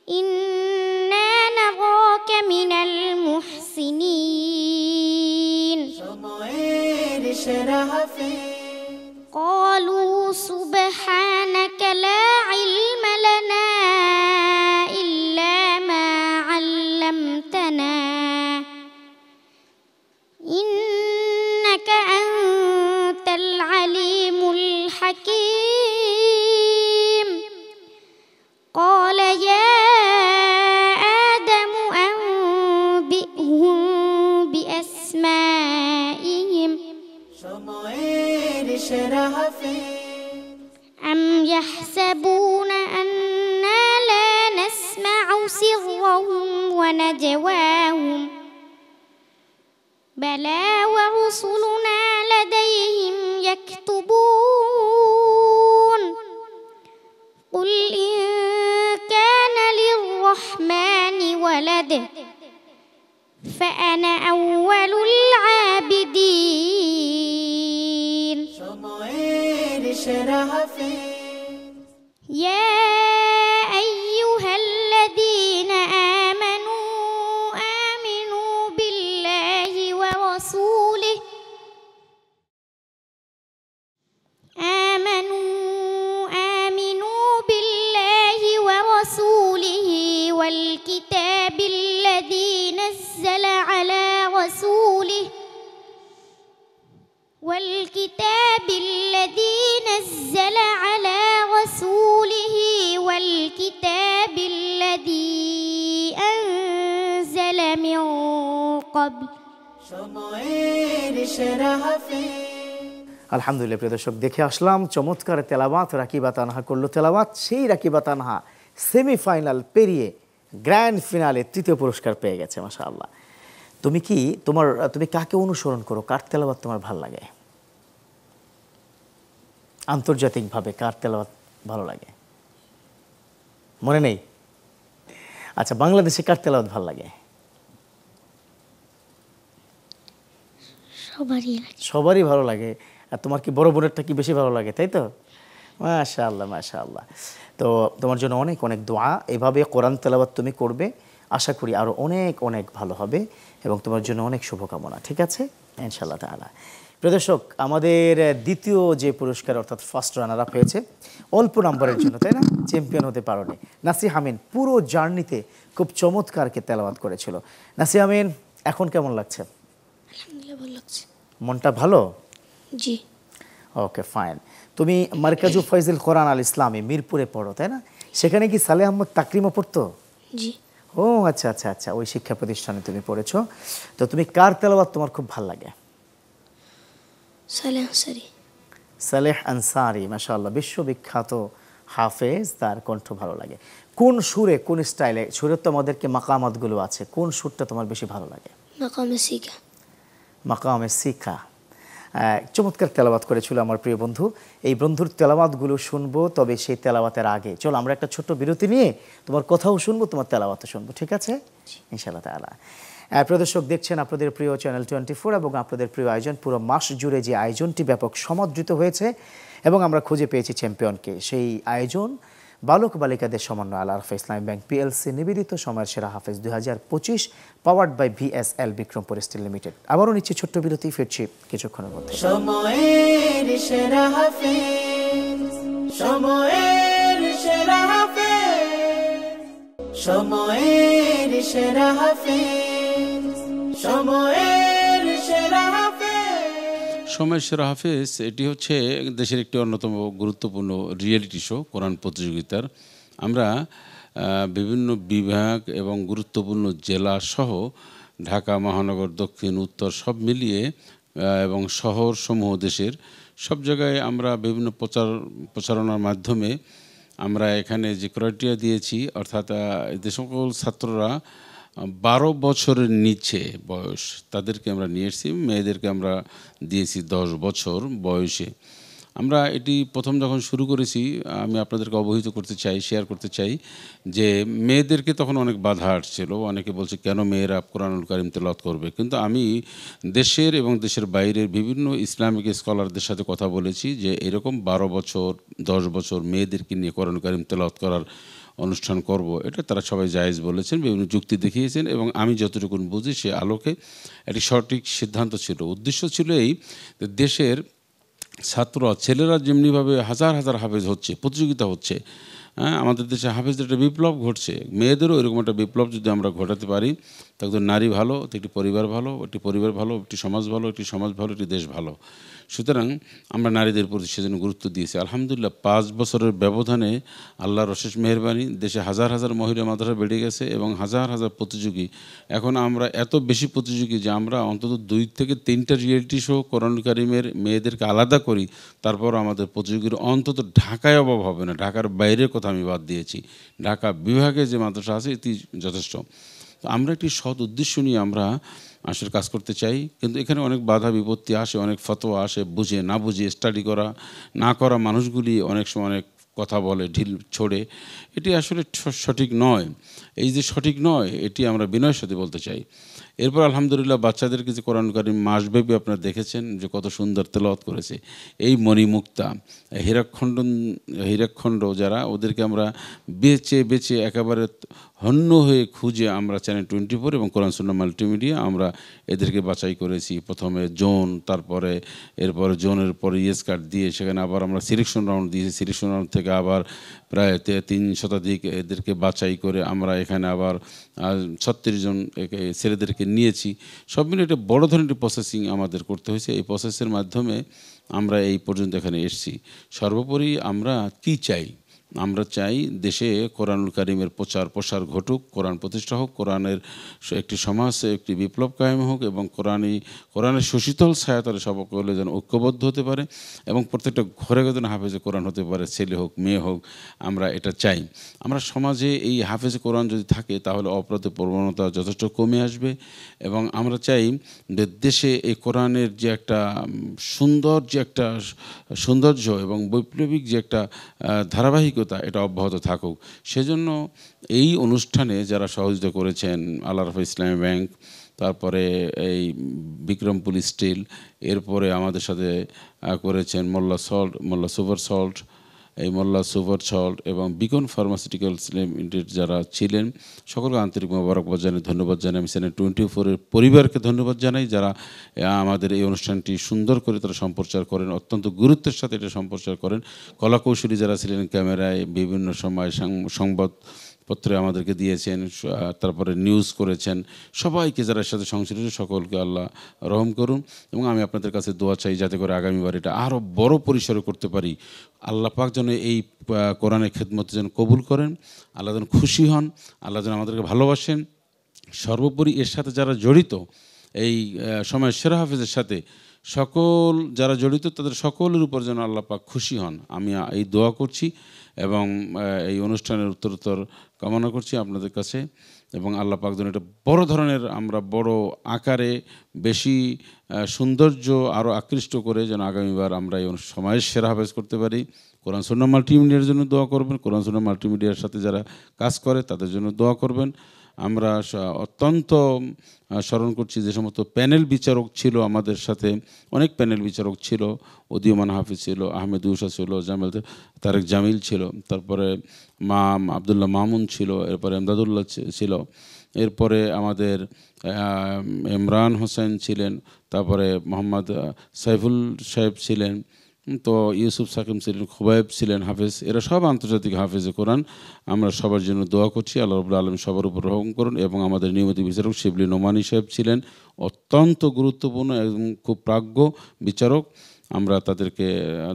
Speaker 3: إنا نراك من المحسنين. قالوا سبحانك لا علم لنا إلا ما علمتنا إنك أنت العليم الحكيم. ونجواهم بلى ورسلنا لديهم يكتبون قل إن كان للرحمن ولد فأنا أول العابدين
Speaker 1: সময়ের সেরা হাফেজ
Speaker 3: يا أيها الذين آمنوا بالله ورسوله آمنوا بالله ورسوله والكتاب الذي نزل على رسوله والكتاب الذي نزل على رسوله والكتاب الذي أنزل من قبل
Speaker 1: সময়ের সেরা হাফেজ
Speaker 2: আলহামদুলিল্লাহ প্রিয় দর্শক, দেখে আসলাম চমৎকার তেলাওয়াত। রাকিবা তানহা করলো তেলাওয়াত। সেই রাকিবা তানহা সেমিফাইনাল পেরিয়ে গ্র্যান্ড ফিনালে তৃতীয় পুরস্কার পেয়ে গেছে। মাশাআল্লাহ। তুমি কাকে অনুসরণ করো? কার তেলাওয়াত তোমার ভালো লাগে? আন্তর্জাতিকভাবে কার তেলাওয়াত ভালো লাগে? মনে নেই? আচ্ছা, বাংলাদেশে কার তেলাওয়াত ভালো লাগে? সবারই ভালো লাগে। আর তোমার কি বড় বোনেরটা কি বেশি ভালো লাগে, তাই তো? মাশাআল্লাহ মাশাআল্লাহ। তো তোমার জন্য অনেক অনেক দোয়া। এভাবে কোরআন তেলাওয়াত তুমি করবে, আশা করি আরও অনেক অনেক ভালো হবে এবং তোমার জন্য অনেক শুভকামনা। ঠিক আছে, ইনশাআল্লাহ তাআলা। প্রিয় দর্শক, আমাদের দ্বিতীয় যে পুরস্কার অর্থাৎ ফার্স্ট রানার আপ হয়েছে অল্প নাম্বারের জন্য, তাই না? চ্যাম্পিয়ন হতে পারোনি। নাসিহা আমিন পুরো জার্নিতে খুব চমৎকারকে তেলাওয়াত করেছিল। নাসিহা আমিন, এখন কেমন লাগছে?
Speaker 4: আলহামদুলিল্লাহ, ভালো লাগছে।
Speaker 2: মনটা ভালো?
Speaker 4: জি।
Speaker 2: ওকে, ফাইন। তুমি মার্কাজু ফয়জুল কোরআন আল ইসলামী মিরপুরে পড়ো, তাই না? সেখানে কি সালেহ আহমদ তাকরিমও পড়তো?
Speaker 4: জি।
Speaker 2: ও আচ্ছা আচ্ছা আচ্ছা, ওই শিক্ষা প্রতিষ্ঠানে তুমি পড়েছো। তো তুমি কার তেলাওয়াত তোমার খুব ভালো লাগে?
Speaker 4: সালেহ আনসারী।
Speaker 2: সালেহ আনসারী, মাশাআল্লাহ, বিশ্ববিখ্যাত হাফেজ, তার কণ্ঠ ভালো লাগে। কোন সুরে, কোন স্টাইলে? সুরের তো আমাদেরকে মাকামাতগুলো আছে, কোন সুরটা তোমার বেশি ভালো লাগে?
Speaker 4: মাকামে সিকা।
Speaker 2: মাকামে সিকা। চমৎকার তেলাওয়াত করেছিল আমার প্রিয় বন্ধু। এই বন্ধুর তেলাওয়াতগুলো শুনবো, তবে সেই তেলাওয়াতের আগে চলো আমরা একটা ছোট্ট বিরতি নিয়ে তোমার কথাও শুনবো, তোমার তেলাওয়াতও শুনবো। ঠিক আছে, ইনশাআল্লাহ তাআলা। প্রিয় দর্শক, দেখছেন আপনাদের প্রিয় চ্যানেল 24 এবং আপনাদের প্রিয় আয়োজন। পুরো মাস জুড়ে যে আয়োজনটি ব্যাপক সমাদৃত হয়েছে এবং আমরা খুঁজে পেয়েছি চ্যাম্পিয়নকে। সেই আয়োজন বালক বালিকাদের সমন্বয় আল আরফা ইসলামী ব্যাংক পিএলসি নিবেদিত সময়ের সেরা হাফেজ 2025, powered by VSL Bikrampur steel limited. আবারও নিচ্ছি ছোট্ট বিরতি, ফিরছি কিছুক্ষণের মধ্যে।
Speaker 1: সময়ের সেরা হাফেজ, সময়ের সেরা হাফেজ, সময়ের সেরা হাফেজ, সময়ের সেরা হাফেজ।
Speaker 5: সময়ের সেরা হাফেজ এটি হচ্ছে দেশের একটি অন্যতম গুরুত্বপূর্ণ রিয়েলিটি শো কোরআন প্রতিযোগিতার। আমরা বিভিন্ন বিভাগ এবং গুরুত্বপূর্ণ জেলা সহ ঢাকা মহানগর, দক্ষিণ, উত্তর সব মিলিয়ে এবং শহর সমূহ দেশের সব জায়গায় আমরা বিভিন্ন প্রচারণার মাধ্যমে আমরা এখানে যে ক্রাইটেরিয়া দিয়েছি, অর্থাৎ যে সকল ছাত্ররা 12 বছরের নিচে বয়স তাদেরকে আমরা নিয়ে এসেছি, মেয়েদেরকে আমরা দিয়েছি 10 বছর বয়সে। আমরা এটি প্রথম যখন শুরু করেছি, আমি আপনাদেরকে অবহিত করতে চাই, শেয়ার করতে চাই যে মেয়েদেরকে তখন অনেক বাধা আসছিল। অনেকে বলছে কেন মেয়েরা কোরআনুল কারীম তেলাওয়াত করবে, কিন্তু আমি দেশের এবং দেশের বাইরের বিভিন্ন ইসলামিক স্কলারদের সাথে কথা বলেছি যে এরকম 12 বছর 10 বছর মেয়েদেরকে নিয়ে কোরআনুল কারীম তেলাওয়াত করার অনুষ্ঠান করব, এটা তারা সবাই জায়েজ বলেছেন, বিভিন্ন যুক্তি দেখিয়েছেন এবং আমি যতটুকু বুঝি সে আলোকে একটি সঠিক সিদ্ধান্ত ছিল। উদ্দেশ্য ছিল এই, দেশের ছাত্ররা, ছেলেরা যেমনিভাবে হাজার হাজার হাফেজ হচ্ছে, প্রতিযোগিতা হচ্ছে, হ্যাঁ, আমাদের দেশে হাফেজদের একটা বিপ্লব ঘটছে, মেয়েদেরও এরকম একটা বিপ্লব যদি আমরা ঘটাতে পারি তাহলে নারী ভালো, একটি পরিবার ভালো, একটি পরিবার ভালো, একটি সমাজ ভালো, একটি সমাজ ভালো, একটি দেশ ভালো। সুতরাং আমরা নারীদের প্রতি সেজন্য গুরুত্ব দিয়েছি। আলহামদুলিল্লাহ 5 বছরের ব্যবধানে আল্লাহর অশেষ মেহেরবানি, দেশে হাজার হাজার মহিলা মাদ্রাসা বেড়ে গেছে এবং হাজার হাজার প্রতিযোগী। এখন আমরা এত বেশি প্রতিযোগী যে আমরা অন্তত 2 থেকে 3টা রিয়েলিটি শো কোরআনুল কারীমের মেয়েদেরকে আলাদা করি, তারপর আমাদের প্রতিযোগীর অন্তত ঢাকায় অভাব হবে না। ঢাকার বাইরের কথা আমি বাদ দিয়েছি, ঢাকা বিভাগে যে মাদ্রাসা আছে এটি যথেষ্ট। তো আমরা একটি সৎ উদ্দেশ্য নিয়ে আমরা আসলে কাজ করতে চাই, কিন্তু এখানে অনেক বাধা বিপত্তি আসে, অনেক ফতোয়া আসে, বুঝে না বুঝে স্টাডি করা না করা মানুষগুলি অনেক সময় অনেক কথা বলে, ঢিল ছোড়ে। এটি আসলে সঠিক নয়। এই যে সঠিক নয়, এটি আমরা বিনয়ের সাথে বলতে চাই। এরপর আলহামদুলিল্লাহ বাচ্চাদেরকে যে কোরআন কারীম মাসব্যাপী আপনারা দেখেছেন যে কত সুন্দর তেলাওয়াত করেছে। এই মণিমুক্তা, হীরাখণ্ড যারা, ওদেরকে আমরা বেছে বেছে একেবারে হন্য হয়ে খুঁজে আমরা চ্যানেল 24 এবং কোরআন সুন্নাহ মাল্টিমিডিয়া আমরা এদেরকে বাছাই করেছি। প্রথমে জোন, তারপরে এরপরে জোনের পরে ইয়েস কার্ড দিয়ে সেখানে আবার আমরা সিলেকশন রাউন্ড দিয়েছি। সিলেকশন রাউন্ড থেকে আবার প্রায় 3 শতাধিক এদেরকে বাছাই করে আমরা এখানে আবার 36 জন ছেলেদেরকে নিয়েছি। সব মিলে একটা বড় ধরনের প্রসেসিং আমাদের করতে হয়েছে। এই প্রসেসের মাধ্যমে আমরা এই পর্যন্ত এখানে এসেছি। সর্বোপরি আমরা কি চাই? আমরা চাই দেশে কোরআনুল কারীমের প্রচার প্রসার ঘটুক, কোরআন প্রতিষ্ঠা হোক, কোরআনের একটি সমাজ, একটি বিপ্লব কায়েম হোক এবং কোরআনের সুশীতল ছায়াতলে সকলে যেন ঐক্যবদ্ধ হতে পারে এবং প্রত্যেকটা ঘরে যেন হাফেজে কোরআন হতে পারে, ছেলে হোক মেয়ে হোক, আমরা এটা চাই। আমরা সমাজে এই হাফেজে কোরআন যদি থাকে তাহলে অপরাধের প্রবণতা যথেষ্ট কমে আসবে এবং আমরা চাই যে দেশে এই কোরআনের যে একটা সৌন্দর্য এবং বৈপ্লবিক যে একটা ধারাবাহিক এটা অব্যাহত থাকুক। সেজন্য এই অনুষ্ঠানে যারা সহযোগিতা করেছেন, আল আরাফা ইসলামী ব্যাংক, তারপরে এই বিক্রমপুর স্টিল, এরপরে আমাদের সাথে করেছেন মোল্লা সুপার সল্ট এবং বিকন ফার্মাসিউটিক্যালস লিমিটেড যারা ছিলেন, সকলকে আন্তরিক মোবারকবাদ জানাই, ধন্যবাদ জানাই। আমি চ্যানেল 24-এর পরিবারকে ধন্যবাদ জানাই যারা আমাদের এই অনুষ্ঠানটি সুন্দর করে তারা সম্প্রচার করেন, অত্যন্ত গুরুত্বের সাথে এটা সম্প্রচার করেন। কলাকৌশলী যারা ছিলেন ক্যামেরায়, বিভিন্ন সময় সংবাদপত্রে আমাদেরকে দিয়েছেন, তারপরে নিউজ করেছেন, সবাইকে যারা সাথে সংশ্লিষ্ট সকলকে আল্লাহ রহম করুন এবং আমি আপনাদের কাছে দোয়া চাই যাতে করে আগামীবার এটা আরও বড় পরিসরে করতে পারি। আল্লাহ পাক যেন এই কোরআনের খেদমত যেন কবুল করেন, আল্লাহ যেন খুশি হন, আল্লাহ যেন আমাদেরকে ভালোবাসেন। সর্বোপরি এর সাথে যারা জড়িত, এই সময় সেরা হাফেজের সাথে সকল যারা জড়িত তাদের সকলের উপর যেন আল্লাহ পাক খুশি হন, আমি এই দোয়া করছি এবং এই অনুষ্ঠানের উত্তরোত্তর কামনা করছি আপনাদের কাছে। এবং আল্লাহ পাক যেন এটা বড় ধরনের, আমরা বড় আকারে, বেশি সৌন্দর্য আরও আকৃষ্ট করে যেন আগামীবার আমরা এই সময়ের সেরা হাফেজ করতে পারি। কোরআন সুন্নাহ মাল্টিমিডিয়ার জন্য দোয়া করবেন, কোরআন সুন্নাহ মাল্টিমিডিয়ার সাথে যারা কাজ করে তাদের জন্য দোয়া করবেন। আমরা অত্যন্ত স্মরণ করছি যে সমস্ত প্যানেল বিচারক ছিল আমাদের সাথে, অনেক প্যানেল বিচারক ছিল, উদীয়মান হাফিজ ছিল, আহমেদ উষা ছিল, তারেক জামিল ছিল, তারপরে আবদুল্লাহ মামুন ছিল, এরপরে এমদাদুল্লাহ ছিল, এরপরে আমাদের ইমরান হোসেন ছিলেন, তারপরে মোহাম্মদ সাইফুল সাহেব ছিলেন, তো ইউসুফ সাকিম ছিলেন, খুবাইব ছিলেন হাফেজ। এরা সব আন্তর্জাতিক হাফেজে কোরআন। আমরা সবার জন্য দোয়া করছি, আল্লাহ রাব্বুল আলামিন সবার উপর রহম করুন। এবং আমাদের নিয়মিত বিচারক শিবলি নোমানী সাহেব ছিলেন, অত্যন্ত গুরুত্বপূর্ণ এবং খুব প্রাজ্ঞ বিচারক। আমরা তাদেরকে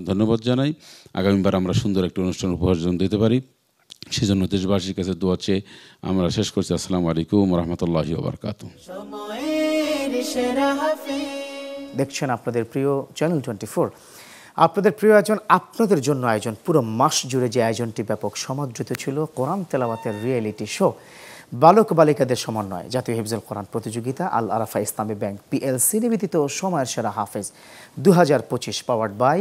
Speaker 5: ধন্যবাদ জানাই। আগামীবার আমরা সুন্দর একটা অনুষ্ঠান উপহার দিতে পারি, সেজন্য দেশবাসীর কাছে দোয়া চেয়ে আমরা শেষ করছি। আসসালামু আলাইকুম রহমতুল্লাহি ওয়া বারাকাতুহু।
Speaker 2: দেখছেন আপনাদের প্রিয় চ্যানেল 24, আপনাদের প্রিয় আয়োজন, আপনাদের জন্য আয়োজন। পুরো মাস জুড়ে যে আয়োজনটি ব্যাপক সমাদৃত ছিল, কোরআন তেলাওয়াতের রিয়েলিটি শো, বালক বালিকাদের সমন্বয়, জাতীয় হিফজুল কোরআন প্রতিযোগিতা, আল আরাফা ইসলামী ব্যাংক পিএলসি নিবেদিত সময়ের সেরা হাফেজ 2025, powered by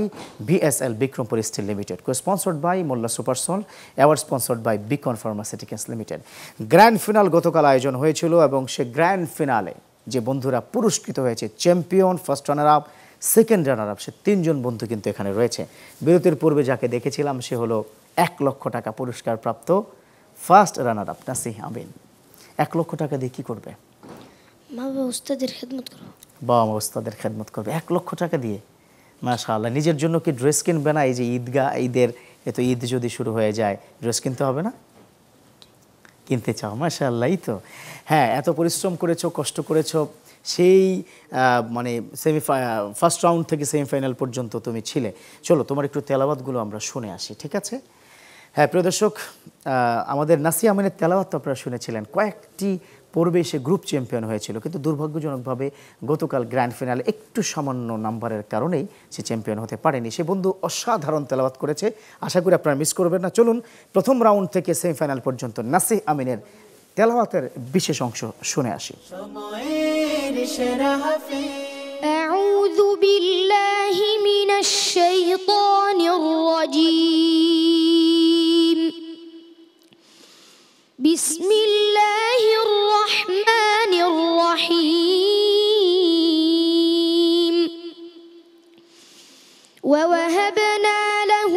Speaker 2: BSL Bikrampur steel limited, co sponsored by Molla super salt, award sponsored by Beacon pharmaceuticals limited. Grand finale গতকাল আয়োজন হয়েছিল এবং সে গ্র্যান্ড ফিনালে যে বন্ধুরা পুরস্কৃত হয়েছে, champion, first runner up, second runner up, সে 3 জন বন্ধু কিন্তু এখানে রয়েছে। বিরতির পূর্বে যাকে দেখেছিলাম সে হলো 1 লক্ষ টাকা পুরস্কার প্রাপ্ত ফার্স্ট রানার আপ নাসিহ আমিন। 1 লক্ষ টাকা দিয়ে কী করবে?
Speaker 4: মা বাবা উস্তাদের খেদমত করবো।
Speaker 2: বাবা মা উস্তাদের খেদমত করবে 1 লক্ষ টাকা দিয়ে, মাশাআল্লাহ। নিজের জন্য কি ড্রেস কিনবে না? এই যে ঈদের এত ঈদ যদি শুরু হয়ে যায়, ড্রেস কিনতে হবে না? কিনতে চাও, মাশাআল্লাহ। এই তো, হ্যাঁ, এত পরিশ্রম করেছো, কষ্ট করেছো, সেই মানে ফার্স্ট রাউন্ড থেকে সেমিফাইনাল পর্যন্ত তুমি ছিলে। চলো তোমার একটু তেলাওয়াতগুলো আমরা শুনে আসি, ঠিক আছে? হ্যাঁ প্রিয় দর্শক, আমাদের নাসিহ আমিনের তেলাওয়াত তো আপনারা শুনেছিলেন। কয়েকটি পর্বে সে গ্রুপ চ্যাম্পিয়ন হয়েছিল, কিন্তু দুর্ভাগ্যজনকভাবে গতকাল গ্র্যান্ড ফিনালে একটু সামান্য নাম্বারের কারণেই সে চ্যাম্পিয়ন হতে পারেনি। সে বন্ধু অসাধারণ তেলাওয়াত করেছে, আশা করি আপনারা মিস করবেন না। চলুন প্রথম রাউন্ড থেকে সেমিফাইনাল পর্যন্ত নাসিহ আমিনের তেলাওয়াতের বিশেষ অংশ শুনে আসি।
Speaker 1: সময়ের সেরা হাফেজ
Speaker 3: أعوذ بالله من الشيطان الرجيم بسم الله الرحمن الرحيم ووهبنا له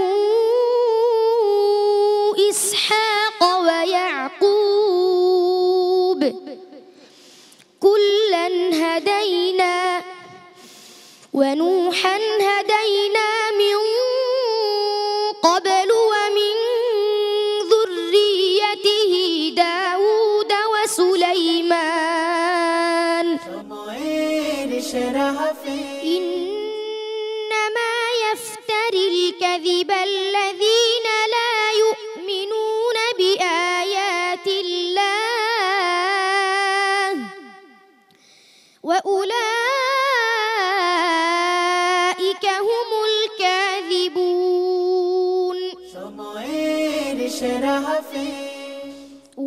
Speaker 3: إسحاق ويعقوب كلا هدينا ونوحا هدينا من قبل ومن ذريته داود وسليمان
Speaker 1: সময়ের সেরা হাফেজ
Speaker 3: إنما يفتري الكذب الذين لا يؤمنون بآيات الله وأولئك هم الكاذبون
Speaker 1: সময়ের সেরা হাফেজ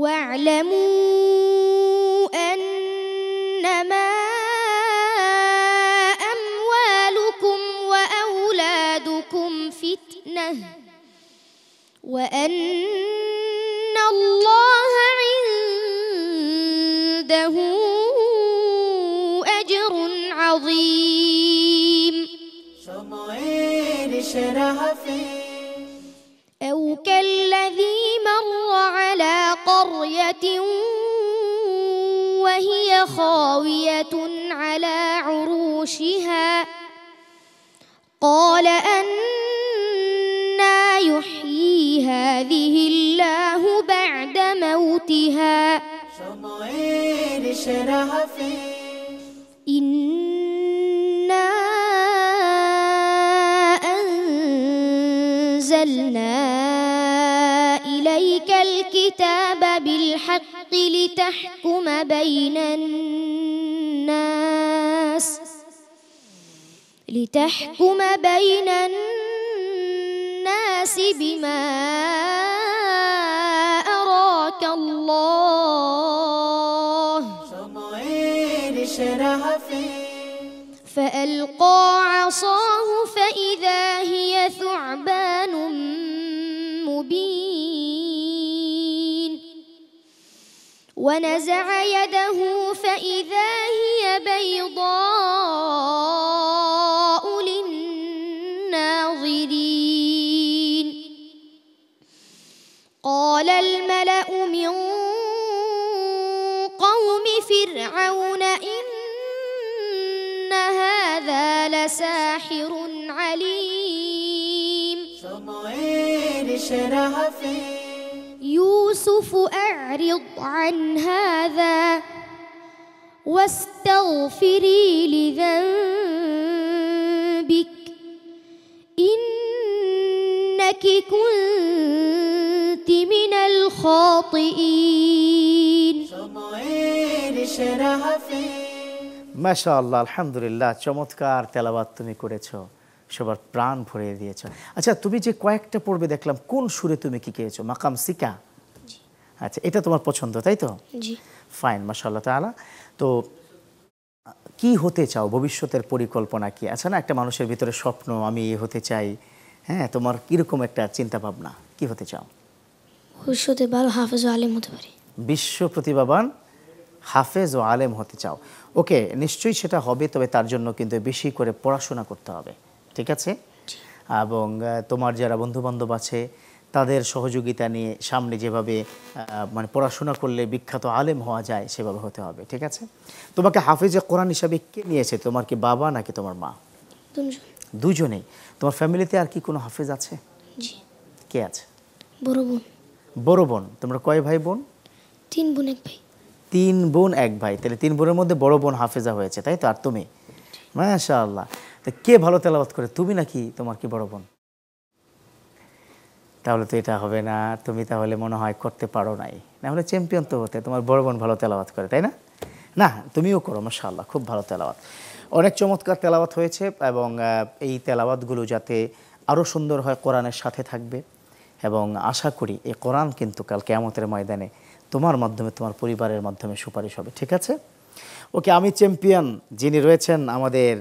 Speaker 3: واعلموا أنما أموالكم وأولادكم فتنة وأن الله عنده أجر عظيم
Speaker 1: সময়ের সেরা হাফেজ
Speaker 3: أو كالذي مر على قرية وهي خاوية على عروشها قال أنى يحيي هذه الله بعد موتها
Speaker 1: সময়ের সেরা হাফেজ
Speaker 3: إنا أنزلنا إليك الكتاب بالحق لتحكم بين الناس بما أراك الله
Speaker 1: সময়ের সেরা হাফেজ
Speaker 3: فألقى عصاه فإذا هي ثعبان مبين ونزع يده فإذا هي بيضاء للناظرين قال الملأ من قوم فرعون إن هذا لساحر عليم
Speaker 1: সময়ের সেরা হাফেজ
Speaker 3: يوسف أعرض عن هذا واستغفري لذنبك إنك كنت من الخاطئين
Speaker 1: সময়ের সেরা হাফেজ
Speaker 2: মাশাআল্লাহ, আলহামদুলিল্লাহ, চমৎকার তেলাওয়াত তুমি করেছো, সবার প্রাণ ভরিয়ে দিয়েছো। আচ্ছা, তুমি যে কয়েকটা পড়বে দেখলাম, কোন সুরে তুমি কি গেয়েছো? মাকাম সিকা। আচ্ছা, এটা তোমার পছন্দ, তাই তো?
Speaker 4: জি।
Speaker 2: ফাইন, মাশাআল্লাহ তাআলা। তো কি হতে চাও, ভবিষ্যতের পরিকল্পনা কি? আচ্ছা না, একটা মানুষের ভিতরে স্বপ্ন, আমি এ হতে চাই, হ্যাঁ, তোমার কিরকম একটা চিন্তা ভাবনা, কি হতে চাও?
Speaker 4: ভবিষ্যতে ভালো হাফেজ ও আলেম হতে পারি।
Speaker 2: বিশ্ব প্রতিভাবান হাফেজ ও আলেম হতে চাও। ওকে, নিশ্চয়ই সেটা হবে, তবে তার জন্য কিন্তু বেশি করে পড়াশোনা করতে হবে, ঠিক আছে? এবং তোমার যারা বন্ধুবান্ধব আছে তাদের সহযোগিতা নিয়ে সামনে যেভাবে মানে পড়াশোনা করলে বিখ্যাত আলেম হওয়া যায় সেভাবে হতে হবে, ঠিক আছে? তোমাকে হাফেজে কোরআন হিসাবে কে নিয়েছে? তোমার কি বাবা নাকি তোমার মা? দুজনেই। তোমার ফ্যামিলিতে আর কি কোনো হাফেজ আছে?
Speaker 4: জি।
Speaker 2: কে আছে?
Speaker 4: বড় বোন।
Speaker 2: বড় বোন। তোমরা কয় ভাই বোন?
Speaker 4: 3 বোন 1 ভাই।
Speaker 2: 3 বোন 1 ভাই। তাহলে 3 বোনের মধ্যে বড় বোন হাফেজা হয়েছে, তাই তো? আর তুমি? মাশাআল্লাহ। তো কে ভালো তেলাওয়াত করে, তুমি নাকি তোমার কি বড় বোন? তাহলে তো এটা হবে না, তুমি তাহলে মনে হয় করতে পারো নাই, না হলে চ্যাম্পিয়ন তো হতে। তোমার বড় বোন ভালো তেলাওয়াত করে, তাই না? না, তুমিও করো, মাশাআল্লাহ, খুব ভালো তেলাওয়াত, অনেক চমৎকার তেলাওয়াত হয়েছে। এবং এই তেলাওয়াতগুলো যাতে আরও সুন্দর হয়, কোরআনের সাথে থাকবে। এবং আশা করি এই কোরআন কিন্তু কাল কিয়ামতের ময়দানে তোমার মাধ্যমে, তোমার পরিবারের মাধ্যমে সুপারিশ হবে। ঠিক আছে? ওকে, আমি চ্যাম্পিয়ন যিনি রয়েছেন আমাদের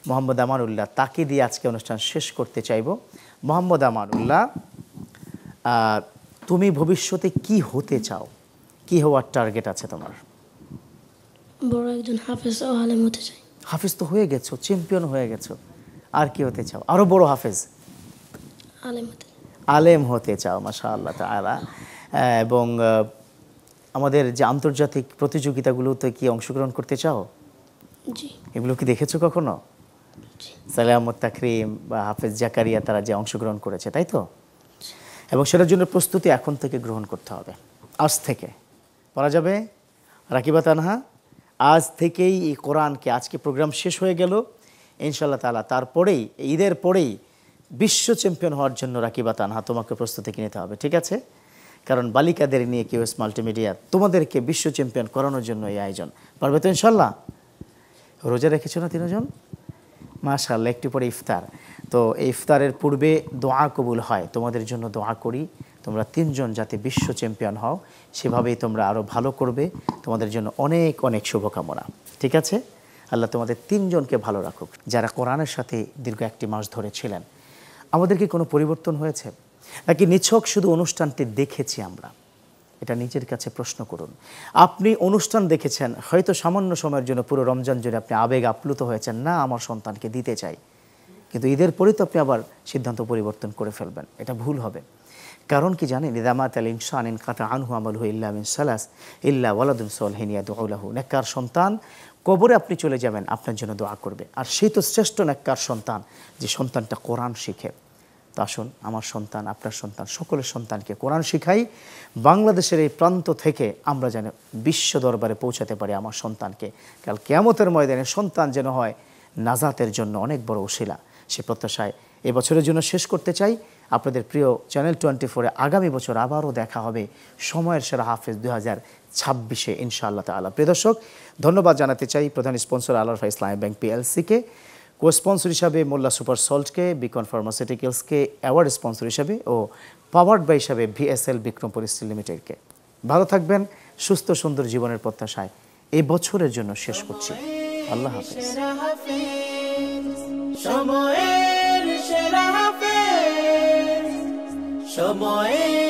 Speaker 2: মোহাম্মদ আমানুল্লাহ, তাকে দিয়ে আজকে অনুষ্ঠান শেষ করতে চাইব। মোহাম্মদ আমানুল্লাহ, তুমি ভবিষ্যতে কি হতে চাও? কি হওয়ার টার্গেট আছে তোমার?
Speaker 4: বড় একজন হাফেজ ও আলেম হতে চাই।
Speaker 2: হাফেজ তো হয়ে গেছো, চ্যাম্পিয়ন হয়ে গেছো, আর কি হতে চাও? আরো বড় হাফেজ?
Speaker 4: আলেম হতে।
Speaker 2: আলেম হতে চাও, মাশাআল্লাহ তাআলা। এবং আমাদের যে আন্তর্জাতিক প্রতিযোগিতাগুলোতে কি অংশগ্রহণ করতে চাও?
Speaker 4: জি।
Speaker 2: এগুলো কি দেখেছো কখনো? সালামত তাকরিম বা হাফেজ জাকারিয়া তারা যে অংশগ্রহণ করেছে, তাই তো? এবং সেটার জন্য প্রস্তুতি এখন থেকে গ্রহণ করতে হবে। আজ থেকে পড়া যাবে রাকিবা তানহা, আজ থেকেই এই কোরআনকে, আজকে প্রোগ্রাম শেষ হয়ে গেল ইনশাআল্লাহ তাআলা, তারপরেই ঈদের পরেই বিশ্ব চ্যাম্পিয়ন হওয়ার জন্য রাকিবা তানহা তোমাকে প্রস্তুতি নিতে হবে। ঠিক আছে? কারণ বালিকাদের নিয়ে কিউএস মাল্টিমিডিয়া তোমাদেরকে বিশ্ব চ্যাম্পিয়ন করানোর জন্য এই আয়োজন। পারবে তো ইনশাআল্লাহ? রোজা রেখেছো না তিনজন? মাশাআল্লাহ। একটু পরে ইফতার, তো এই ইফতারের পূর্বে দোয়া কবুল হয়, তোমাদের জন্য দোয়া করি তোমরা তিনজন যাতে বিশ্ব চ্যাম্পিয়ন হও, সেভাবেই তোমরা আরও ভালো করবে। তোমাদের জন্য অনেক অনেক শুভকামনা। ঠিক আছে? আল্লাহ তোমাদের তিনজনকে ভালো রাখুক। যারা কোরআনের সাথে দীর্ঘ 1 মাস ধরে ছিলেন, আমাদের কি কোনো পরিবর্তন হয়েছে নাকি নিছক শুধু অনুষ্ঠানটি দেখেছি আমরা? এটা নিজের কাছে প্রশ্ন করুন। আপনি অনুষ্ঠান দেখেছেন, হয়তো সামান্য সময়ের জন্য, পুরো রমজান জুড়ে আপনি আবেগ আপ্লুত হয়েছেন, না আমার সন্তানকে দিতে চাই, কিন্তু ঈদের পরে তো আপনি আবার সিদ্ধান্ত পরিবর্তন করে ফেলবেন। এটা ভুল হবে। কারণ কি জানেন? ইদামাত আল ইনসান ইন কাতা আনহু আমালহু ইল্লা মিন সালাস ইল্লা ওয়ালাদুন সালিহিন ইয়াদউ লাহু। নেককার সন্তান, কবরে আপনি চলে যাবেন, আপনার জন্য দোয়া করবে। আর সেই তো শ্রেষ্ঠ নেককার সন্তান যে সন্তানটা কোরআন শিখে। তো আসুন, আমার সন্তান, আপনার সন্তান, সকলের সন্তানকে কোরআন শিখাই। বাংলাদেশের এই প্রান্ত থেকে আমরা যেন বিশ্ব দরবারে পৌঁছাতে পারি আমার সন্তানকে। কাল কিয়ামতের ময়দানে সন্তান যেন হয় নাজাতের জন্য অনেক বড় ওসিলা। সে প্রত্যাশায় এবছরের জন্য শেষ করতে চাই। আপনাদের প্রিয় চ্যানেল 24-এ আগামী বছর আবারও দেখা হবে সময়ের সেরা হাফেজ 2026-এ ইনশাআল্লাহ তাআলা। প্রিয় দর্শক, ধন্যবাদ জানাতে চাই প্রধান স্পন্সর আল আরফা ইসলামী ব্যাংক পিএলসিকে, কো স্পন্সর হিসাবে মোল্লা সুপার সল্টকে, বিকন ফার্মাসিউটিক্যালসকে অ্যাওয়ার্ড স্পন্সর হিসাবে ও পাওয়ার্ড বাই হিসাবে ভিএসএল বিক্রমপুর স্টিল লিমিটেডকে। ভালো থাকবেন, সুস্থ সুন্দর জীবনের প্রত্যাশায় এই বছরের জন্য শেষ করছি। আল্লাহ হাফেজ।
Speaker 1: সময়ের সেরা হাফেজ, সময়ের